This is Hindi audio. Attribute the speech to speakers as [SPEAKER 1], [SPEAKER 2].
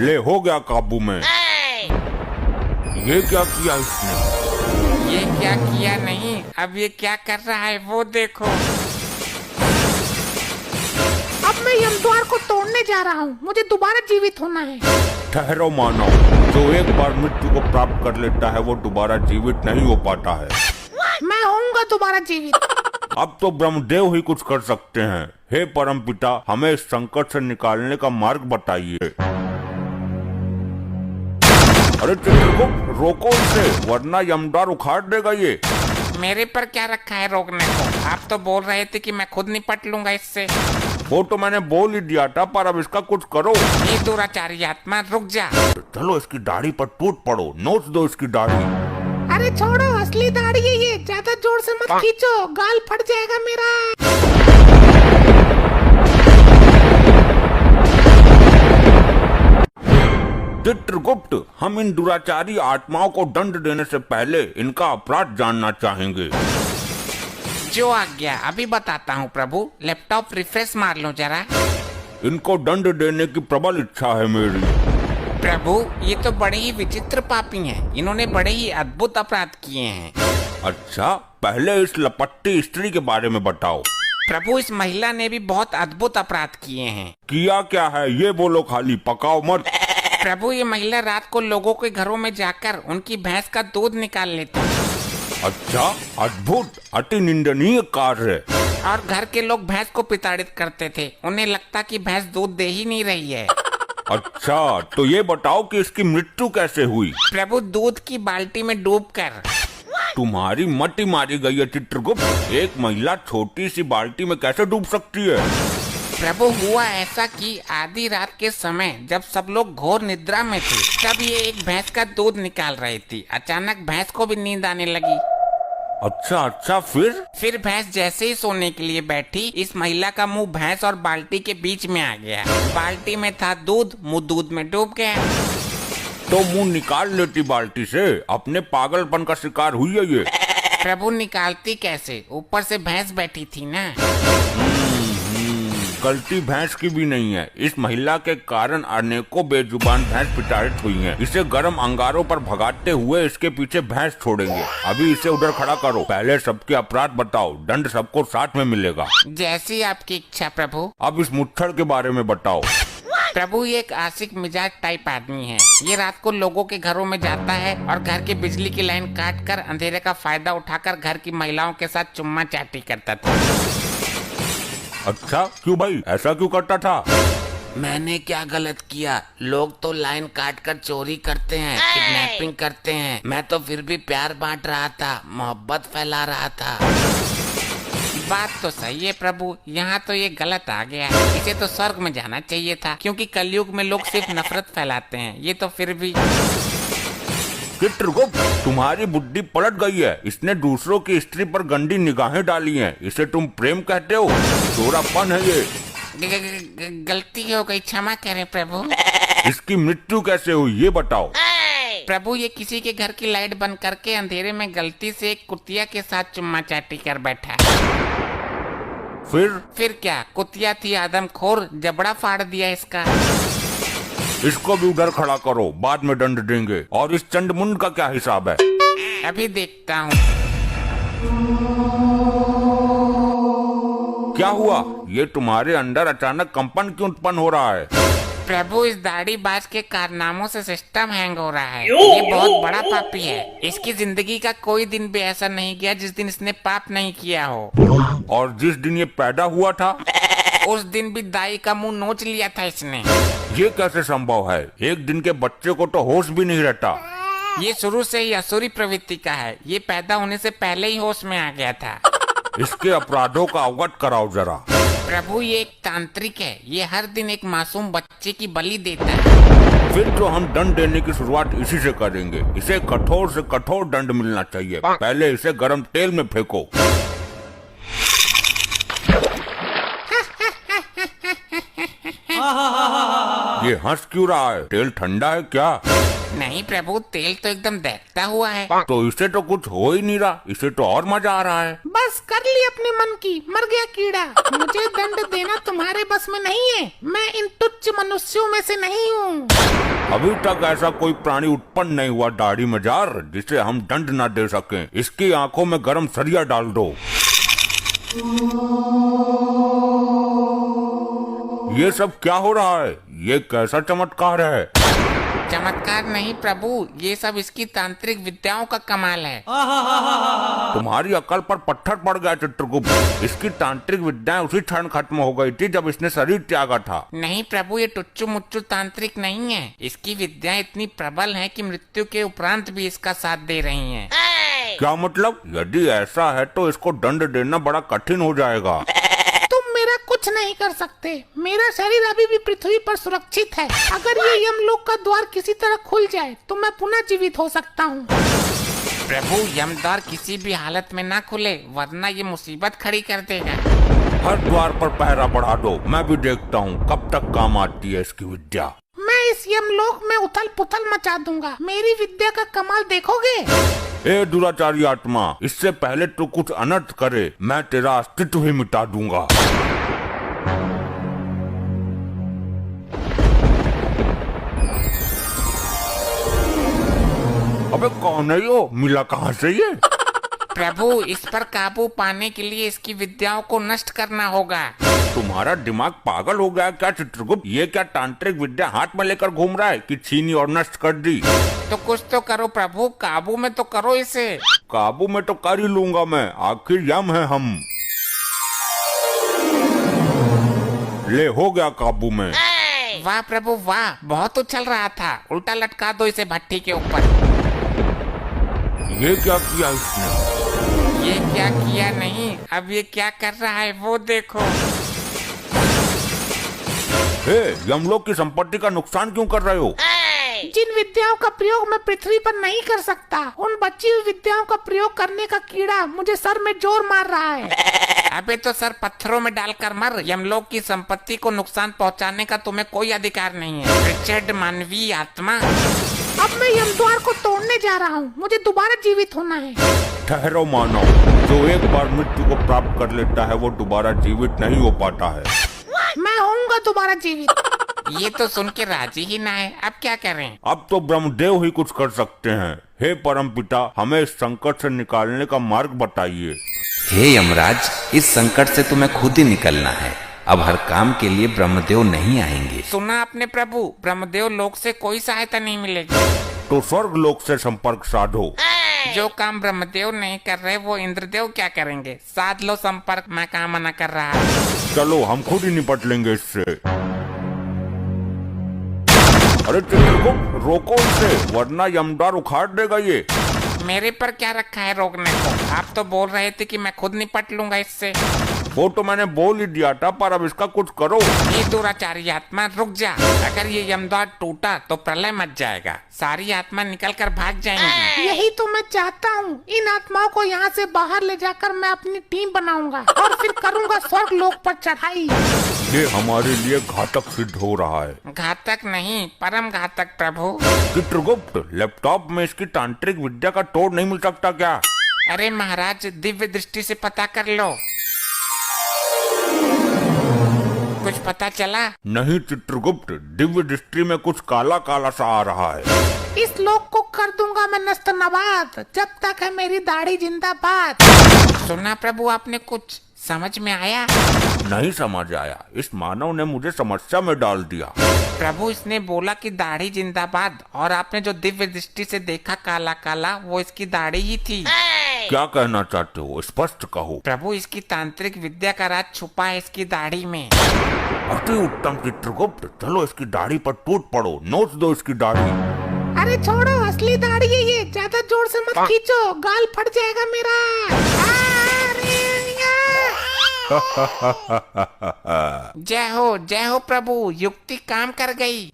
[SPEAKER 1] ले हो गया काबू में। ये क्या किया इसने?
[SPEAKER 2] ये क्या किया नहीं, अब ये क्या कर रहा है वो देखो।
[SPEAKER 3] अब मैं यमद्वार को तोड़ने जा रहा हूँ, मुझे दोबारा जीवित होना है।
[SPEAKER 1] ठहरो मानव, जो एक बार मृत्यु को प्राप्त कर लेता है वो दोबारा जीवित नहीं हो पाता है।
[SPEAKER 3] मैं होऊंगा दोबारा जीवित।
[SPEAKER 1] अब तो ब्रह्मदेव ही कुछ कर सकते हैं। हे परमपिता, हमें इस संकट से निकालने का मार्ग बताइए। अरे चित्रगुप्त, रोको इसे, वरना यमद्वार उखाड़ देगा ये।
[SPEAKER 2] मेरे पर क्या रखा है रोकने को? आप तो बोल रहे थे कि मैं खुद निपट लूंगा इससे।
[SPEAKER 1] वो तो मैंने बोल ही दिया था, पर अब इसका कुछ करो।
[SPEAKER 2] ये दुराचारी आत्मा, रुक जा।
[SPEAKER 1] चलो इसकी दाढ़ी पर टूट पड़ो, नोच दो इसकी दाढ़ी।
[SPEAKER 3] अरे छोड़ो, असली दाढ़ी है ये, ज्यादा जोर से मत खींचो, गाल फट जाएगा मेरा।
[SPEAKER 1] चित्रगुप्त, हम इन दुराचारी आत्माओं को दंड देने से पहले इनका अपराध जानना चाहेंगे।
[SPEAKER 2] जो आज्ञा, अभी बताता हूँ प्रभु। लैपटॉप रिफ्रेश मार लो जरा।
[SPEAKER 1] इनको दंड देने की प्रबल इच्छा है मेरी।
[SPEAKER 2] प्रभु, ये तो बड़े ही विचित्र पापी हैं। इन्होंने बड़े ही अद्भुत अपराध किए हैं।
[SPEAKER 1] अच्छा, पहले इस लपट्टी स्त्री के बारे में बताओ।
[SPEAKER 2] प्रभु, इस महिला ने भी बहुत अद्भुत अपराध किए हैं।
[SPEAKER 1] किया क्या है ये बोलो, खाली पकाओ मत।
[SPEAKER 2] प्रभु, ये महिला रात को लोगों के घरों में जाकर उनकी भैंस का दूध निकाल लेती है।
[SPEAKER 1] अच्छा, अद्भुत, अति निंदनीय कार्य।
[SPEAKER 2] और घर के लोग भैंस को प्रताड़ित करते थे। उन्हें लगता कि भैंस दूध दे ही नहीं रही है।
[SPEAKER 1] अच्छा, तो ये बताओ कि इसकी मृत्यु कैसे हुई?
[SPEAKER 2] प्रभु, दूध की बाल्टी में डूबकर।
[SPEAKER 1] तुम्हारी मति मारी गई है चित्रगुप्त। एक महिला छोटी सी बाल्टी में कैसे डूब सकती है?
[SPEAKER 2] प्रभु, हुआ ऐसा कि आधी रात के समय जब सब लोग घोर निद्रा में थे, तब ये एक भैंस का दूध निकाल रही थी। अचानक भैंस को भी नींद आने लगी।
[SPEAKER 1] अच्छा, फिर
[SPEAKER 2] भैंस जैसे ही सोने के लिए बैठी, इस महिला का मुंह भैंस और बाल्टी के बीच में आ गया। बाल्टी में था दूध, मुंह दूध में डूब गया।
[SPEAKER 1] तो मुंह निकाल लेती बाल्टी से, अपने पागलपन का शिकार हुई है ये।
[SPEAKER 2] प्रभु, निकालती कैसे? ऊपर से भैंस बैठी थी ना।
[SPEAKER 1] गलती भैंस की भी नहीं है। इस महिला के कारण अनेकों बेजुबान भैंस प्रताड़ित हुई हैं। इसे गर्म अंगारों पर भगाते हुए इसके पीछे भैंस छोड़ेंगे। अभी इसे उधर खड़ा करो। पहले सबके अपराध बताओ, दंड सबको साथ में मिलेगा।
[SPEAKER 2] जैसी आपकी इच्छा प्रभु।
[SPEAKER 1] अब इस मुच्छड़ के बारे में बताओ।
[SPEAKER 2] प्रभु, ये एक आशिक मिजाज टाइप आदमी है। ये रात को लोगों के घरों में जाता है और घर की बिजली की लाइन काट कर अंधेरे का फायदा उठाकर घर की महिलाओं के साथ चुम्मा चाटी करता था।
[SPEAKER 1] अच्छा, क्यों भाई, ऐसा क्यों करता था?
[SPEAKER 2] मैंने क्या गलत किया? लोग तो लाइन काट कर चोरी करते हैं, किडनैपिंग करते हैं। मैं तो फिर भी प्यार बांट रहा था, मोहब्बत फैला रहा था। बात तो सही है प्रभु, यहाँ तो ये गलत आ गया। इसे तो स्वर्ग में जाना चाहिए था, क्योंकि कलयुग में लोग सिर्फ नफरत फैलाते हैं। ये तो फिर भी।
[SPEAKER 1] चित्रगुप्त, तुम्हारी बुद्धि पलट गई है। इसने दूसरों की स्त्री पर गंदी निगाहें डाली हैं। इसे तुम प्रेम कहते हो? चोरापन है ये।
[SPEAKER 2] गलती हो गई, क्षमा करें प्रभु।
[SPEAKER 1] इसकी मृत्यु कैसे हुई ये बताओ।
[SPEAKER 2] प्रभु, ये किसी के घर की लाइट बंद करके अंधेरे में गलती से एक कुतिया के साथ चुम्मा चाटी कर बैठा। फिर क्या? कुतिया थी आदमखोर, जबड़ा फाड़ दिया इसका।
[SPEAKER 1] इसको भी उधर खड़ा करो, बाद में दंड देंगे। और इस चंडमुंड का क्या हिसाब है?
[SPEAKER 2] अभी देखता हूँ।
[SPEAKER 1] क्या हुआ? ये तुम्हारे अंदर अचानक कंपन क्यों उत्पन्न हो रहा है?
[SPEAKER 2] प्रभु, इस दाढ़ी बाज के कारनामों से सिस्टम हैंग हो रहा है। ये बहुत बड़ा पापी है। इसकी जिंदगी का कोई दिन भी ऐसा नहीं गया जिस दिन इसने पाप नहीं किया हो।
[SPEAKER 1] और जिस दिन ये पैदा हुआ था
[SPEAKER 2] उस दिन भी दाई का मुंह नोच लिया था इसने।
[SPEAKER 1] ये कैसे संभव है? एक दिन के बच्चे को तो होश भी नहीं रहता।
[SPEAKER 2] ये शुरू से ही असुरी प्रवृत्ति का है। ये पैदा होने से पहले ही होश में आ गया था।
[SPEAKER 1] इसके अपराधों का अवगत कराओ जरा।
[SPEAKER 2] प्रभु, ये एक तांत्रिक है। ये हर दिन एक मासूम बच्चे की बलि देता है।
[SPEAKER 1] फिर तो हम दंड देने की शुरुआत इसी से करेंगे। इसे कठोर से कठोर दंड मिलना चाहिए। पहले इसे गर्म तेल में फेंको। ये हंस क्यों रहा है? तेल ठंडा है क्या?
[SPEAKER 2] नहीं प्रभु, तेल तो एकदम दहकता हुआ है।
[SPEAKER 1] तो इसे तो कुछ हो ही नहीं रहा, इसे तो और मजा आ रहा है।
[SPEAKER 3] बस कर ली अपने मन की, मर गया कीड़ा। मुझे दंड देना तुम्हारे बस में नहीं है, मैं इन तुच्छ मनुष्यों में से नहीं हूँ।
[SPEAKER 1] अभी तक ऐसा कोई प्राणी उत्पन्न नहीं हुआ दाढ़ी मजार जिसे हम दंड न दे सकें। इसकी आंखों में गरम सरिया डाल दो। ये सब क्या हो रहा है? ये कैसा चमत्कार है?
[SPEAKER 2] चमत्कार नहीं प्रभु, ये सब इसकी तांत्रिक विद्याओं का कमाल है।
[SPEAKER 1] तुम्हारी अकल पर पत्थर पड़ गया चित्रगुप्त। इसकी तांत्रिक विद्याएं उसी क्षण खत्म हो गई थी जब इसने शरीर त्यागा था।
[SPEAKER 2] नहीं प्रभु, ये टुच्चू मुच्चू तांत्रिक नहीं है। इसकी विद्याएं इतनी प्रबल हैं कि मृत्यु के उपरांत भी इसका साथ दे रही हैं।
[SPEAKER 1] क्या मतलब? यदि ऐसा है तो इसको दंड देना बड़ा कठिन हो जाएगा।
[SPEAKER 3] तुम मेरा कुछ नहीं कर सकते, मेरा शरीर अभी भी पृथ्वी पर सुरक्षित है। अगर ये यमलोक का द्वार किसी तरह खुल जाए तो मैं पुनः जीवित हो सकता हूँ।
[SPEAKER 2] प्रभु, यमद्वार किसी भी हालत में ना खुले, वरना ये मुसीबत खड़ी कर देगा।
[SPEAKER 1] हर द्वार पर पहरा बढ़ा दो, मैं भी देखता हूँ कब तक काम आती है इसकी विद्या।
[SPEAKER 3] मैं इस यमलोक में उथल पुथल मचा दूंगा। मेरी विद्या का कमाल देखोगे?
[SPEAKER 1] ए दुराचारी आत्मा, इससे पहले तो कुछ अनर्थ करे, मैं तेरा अस्तित्व ही मिटा दूंगा। अबे कौन है यो? मिला कहाँ से ये?
[SPEAKER 2] प्रभु, इस पर काबू पाने के लिए इसकी विद्याओं को नष्ट करना होगा।
[SPEAKER 1] तुम्हारा दिमाग पागल हो गया क्या चित्रगुप्त? ये क्या तांत्रिक विद्या हाथ में लेकर घूम रहा है कि छीनी और नष्ट कर दी?
[SPEAKER 2] तो कुछ तो करो प्रभु, काबू में तो करो इसे।
[SPEAKER 1] काबू में तो कर ही लूंगा मैं, आखिर यम है हम। ले हो गया काबू में।
[SPEAKER 2] वाह प्रभु वाह, बहुत उछल रहा था। उल्टा लटका दो इसे भट्टी के ऊपर।
[SPEAKER 1] ये क्या किया इसने?
[SPEAKER 2] ये क्या किया नहीं, अब ये क्या कर रहा है वो देखो।
[SPEAKER 1] हे, यमलोक की संपत्ति का नुकसान क्यों कर रहे हो?
[SPEAKER 3] जिन विद्याओं का प्रयोग मैं पृथ्वी पर नहीं कर सकता, उन बची हुई विद्याओं का प्रयोग करने का कीड़ा मुझे सर में जोर मार रहा है।
[SPEAKER 2] अबे तो सर पत्थरों में डालकर मर। यमलोक की संपत्ति को नुकसान पहुंचाने का तुम्हें कोई अधिकार नहीं है, रिचर्ड मानवीय आत्मा।
[SPEAKER 3] अब मैं यमद्वार को तोड़ने जा रहा हूँ, मुझे दोबारा जीवित होना है।
[SPEAKER 1] ठहरो मानव, जो एक बार मृत्यु को प्राप्त कर लेता है वो दोबारा जीवित नहीं हो पाता है।
[SPEAKER 3] मैं होऊंगा दोबारा जीवित।
[SPEAKER 2] ये तो सुन के राजी ही ना है, अब क्या करें?
[SPEAKER 1] अब तो ब्रह्मदेव ही कुछ कर सकते हैं। हे परमपिता, हमें इस संकट से निकालने का मार्ग बताइए।
[SPEAKER 4] हे यमराज, इस संकट से तुम्हें खुद ही निकलना है। अब हर काम के लिए ब्रह्मदेव नहीं आएंगे।
[SPEAKER 2] सुना आपने प्रभु, ब्रह्मदेव लोक से कोई सहायता नहीं मिलेगी।
[SPEAKER 1] तो स्वर्ग लोक से संपर्क साधो।
[SPEAKER 2] जो काम ब्रह्मदेव नहीं कर रहे वो इंद्रदेव क्या करेंगे? साध लो संपर्क, मैं कहाँ मना कर रहा।
[SPEAKER 1] चलो हम खुद ही निपट लेंगे इससे। अरे चित्रगुप्त, रोको इसे, वरना यमद्वार उखाड़ देगा ये।
[SPEAKER 2] मेरे पर क्या रखा है रोकने को? आप तो बोल रहे थे कि मैं खुद निपट लूंगा इससे।
[SPEAKER 1] वो तो मैंने बोल ही दिया था, पर अब इसका कुछ करो।
[SPEAKER 2] ये दुराचारी आत्मा रुक जा। अगर ये यमद्वार टूटा तो प्रलय मच जाएगा, सारी आत्मा निकल कर भाग जाएंगी।
[SPEAKER 3] यही तो मैं चाहता हूँ। इन आत्माओं को यहाँ से बाहर ले जाकर मैं अपनी टीम बनाऊंगा और फिर करूंगा स्वर्ग लोक पर चढ़ाई।
[SPEAKER 1] ये हमारे लिए घातक सिद्ध हो रहा है।
[SPEAKER 2] घातक नहीं, परम घातक प्रभु।
[SPEAKER 1] चित्रगुप्त, लैपटॉप में इसकी तांत्रिक विद्या का तोड़ नहीं मिल सकता क्या?
[SPEAKER 2] अरे महाराज, दिव्य दृष्टि से पता कर लो। कुछ पता चला?
[SPEAKER 1] नहीं चित्रगुप्त, दिव्य दृष्टि में कुछ काला काला सा आ रहा है।
[SPEAKER 3] इस लोक को कर दूंगा मैं नस्त नबाद, जब तक है मेरी दाढ़ी जिंदाबाद।
[SPEAKER 2] सुना प्रभु आपने? कुछ समझ में आया?
[SPEAKER 1] नहीं समझ आया। इस मानव ने मुझे समस्या में डाल दिया।
[SPEAKER 2] प्रभु, इसने बोला कि दाढ़ी जिंदाबाद, और आपने जो दिव्य दृष्टि से देखा काला काला, वो इसकी दाढ़ी ही थी।
[SPEAKER 1] क्या कहना चाहते हो? स्पष्ट कहो।
[SPEAKER 2] प्रभु, इसकी तांत्रिक विद्या का राज छुपा है इसकी दाढ़ी में।
[SPEAKER 1] अति उत्तम चित्रगुप्त, चलो इसकी दाढ़ी पर टूट पड़ो, नोच दो इसकी दाढ़ी।
[SPEAKER 3] अरे छोड़ो, असली दाढ़ी है ये, ज्यादा जोर से मत खींचो, गाल फट जाएगा मेरा।
[SPEAKER 2] जय हो प्रभु, युक्ति काम कर गई।